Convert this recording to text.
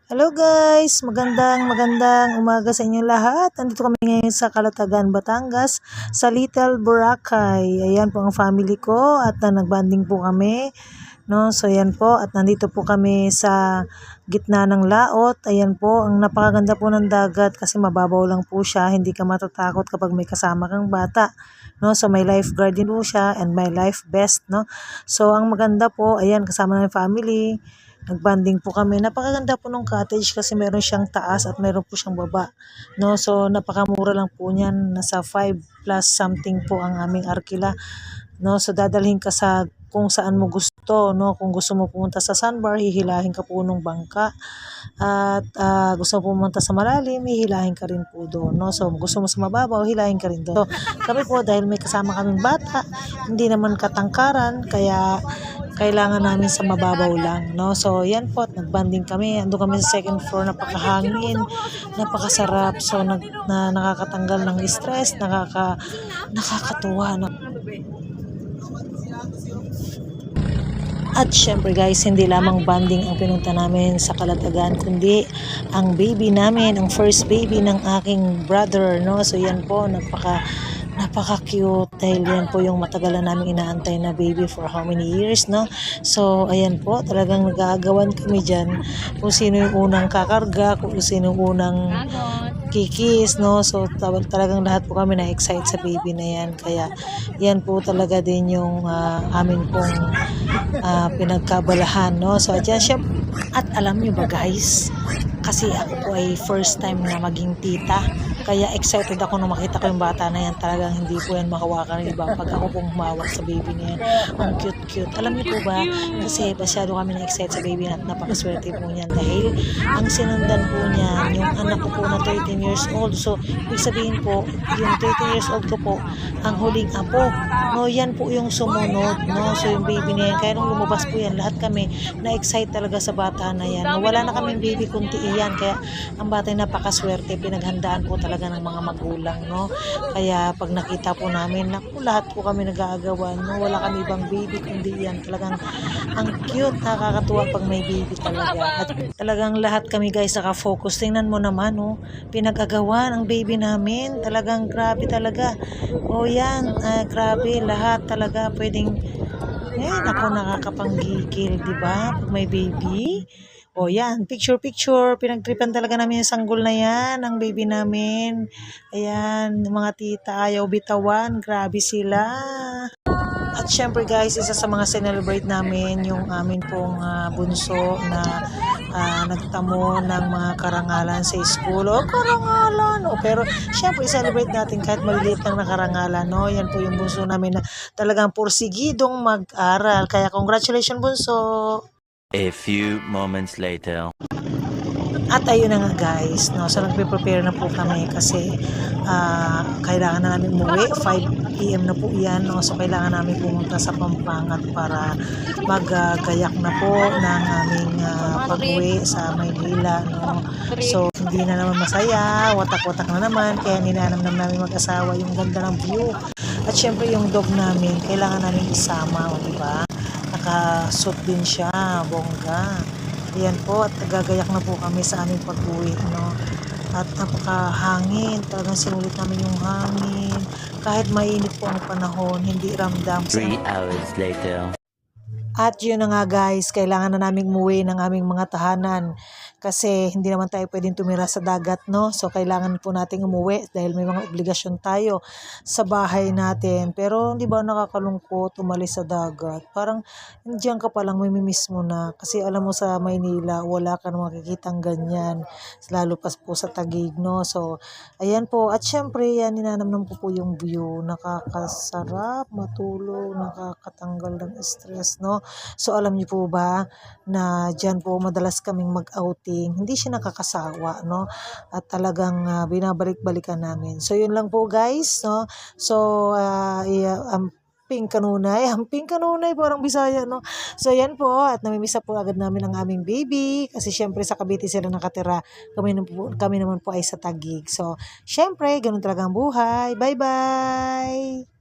Hello guys, magandang umaga sa inyong lahat. Nandito kami ngayon sa Calatagan, Batangas, sa Little Boracay. Ayan po ang family ko at nagbanding po kami. No, so ayan po at nandito po kami sa gitna ng laot. Ayan po, ang napakaganda po ng dagat kasi mababaw lang po siya. Hindi ka matatakot kapag may kasama kang bata. No, so may lifeguard din po siya and my life vest, no. So ang maganda po, ayan kasama ng family. Nagbanding po kami. Napakaganda po ng cottage kasi meron siyang taas at meron po siyang baba. No, so napakamura lang po niyan. Nasa 5 plus something po ang aming arkila. No, so dadalhin ka sa kung saan mo gusto, no. Kung gusto mo pumunta sa sandbar, hihilahin ka po ng bangka. At gusto mo pumunta sa malalim, hihilahin ka rin po doon, no. So gusto mo sa mababaw, hilahin ka rin doon. So kami po dahil may kasama kaming bata, hindi naman katangkaran, kaya kailangan namin sa mababaw lang, no. So yan po, nagbanding kami, ando kami sa second floor, napakahangin, napakasarap. So nakakatanggal ng stress, nakakatuwa, no? At syempre guys, hindi lamang banding ang pinunta namin sa Calatagan, kundi ang baby namin, ang first baby ng aking brother, no. So yan po, napaka-cute dahil yan po yung matagal na namin inaantay na baby for how many years, no. So ayan po, talagang nag-aagawan kami dyan kung sino yung unang kakarga, kung sino yung unang kikis, no. So talagang lahat po kami na-excite sa baby na yan, kaya yan po talaga din yung amin pong pinagkabalahan, no. So at yan siya, at alam nyo ba guys, kasi ako po ay first time na maging tita, kaya excited ako nung makita ko yung bata na yan. Talagang hindi po yan makawakan ng iba pag ako pong humawak sa baby na yan. Ang cute. Alam niyo po ba, kasi masyado kami na-excite sa baby na at napakaswerte po niyan dahil ang sinundan po niyan, yung anak ko po na 13 years old. So, ibig sabihin po, yung 13 years old ko po, ang huling apo. No, yan po yung sumunod, no. So, yung baby na yan, kaya nung lumabas po yan, lahat kami na-excite talaga sa bata na yan. No, wala na kaming baby kundi iyan, kaya ang bata ay napakaswerte, pinaghandaan po talaga ng mga magulang, no. Kaya pag nakita po namin, naku, lahat po kami nag-aagawan, no. Wala kami ibang baby kundi yan. Talagang ang cute, nakakatuwa pag may baby talaga. At talagang lahat kami guys naka-focus. Tingnan mo naman, no, pinag-agawan ang baby namin. Talagang grabe talaga. O yan, grabe lahat talaga pwedeng, ako nakakapanggigil, di ba? Pag may baby. O yan, picture, pinagtripan talaga namin yung sanggol na yan, ang baby namin. Ayan, mga tita, ayaw bitawan, grabe sila. At syempre guys, isa sa mga celebrate namin yung amin pong bunso na nagtamo ng mga karangalan sa school. O karangalan, pero syempre celebrate natin kahit maliliit lang na karangalan, no. Yan po yung bunso namin na talagang porsigidong mag-aral. Kaya congratulations bunso. A few moments later. At ayun na nga guys, no, so nagpe-prepare na po kami kasi kailangan na namin umuwi, 5 PM na po yan, no. So kailangan namin pumunta sa Pampangat para maggayak na po ng aming pag-uwi sa Maynila, no. So hindi na naman masaya, watak-watak na naman, kaya ninanamnam namin mag-asawa yung ganda ng view. At syempre yung dog namin, kailangan namin isama, di ba? Nakasuot din siya, bongga. Ayan po, at nagagayak na po kami sa aming pag-uwi, no. At napakahangin, talagang sinulit namin yung hangin. Kahit mainit po ang panahon, hindi ramdam. 3 hours later. At yun na nga guys, kailangan na naming umuwi ng aming mga tahanan kasi hindi naman tayo pwedeng tumira sa dagat, no. So kailangan po nating umuwi dahil may mga obligasyon tayo sa bahay natin. Pero hindi ba nakakalungkot umalis sa dagat? Parang diyan ka palang mamimiss mo na kasi alam mo sa Maynila wala ka na makikitang ganyan, lalo pa po sa Taguig, no. So ayan po, at syempre yan, ninanamnam ko po yung view, nakakasarap matulog, nakakatanggal ng stress, no. So alam niyo po ba na diyan po madalas kaming mag-outing, hindi siya nakakasawa, no. At talagang binabalik-balikan namin. So yun lang po guys, no. So amping kanunay, parang Bisaya, no. So yan po, at namimiss po agad namin ang aming baby kasi syempre sa Cavite sila nakatira, kami naman po ay sa Taguig. So syempre ganun talaga ang buhay. Bye bye.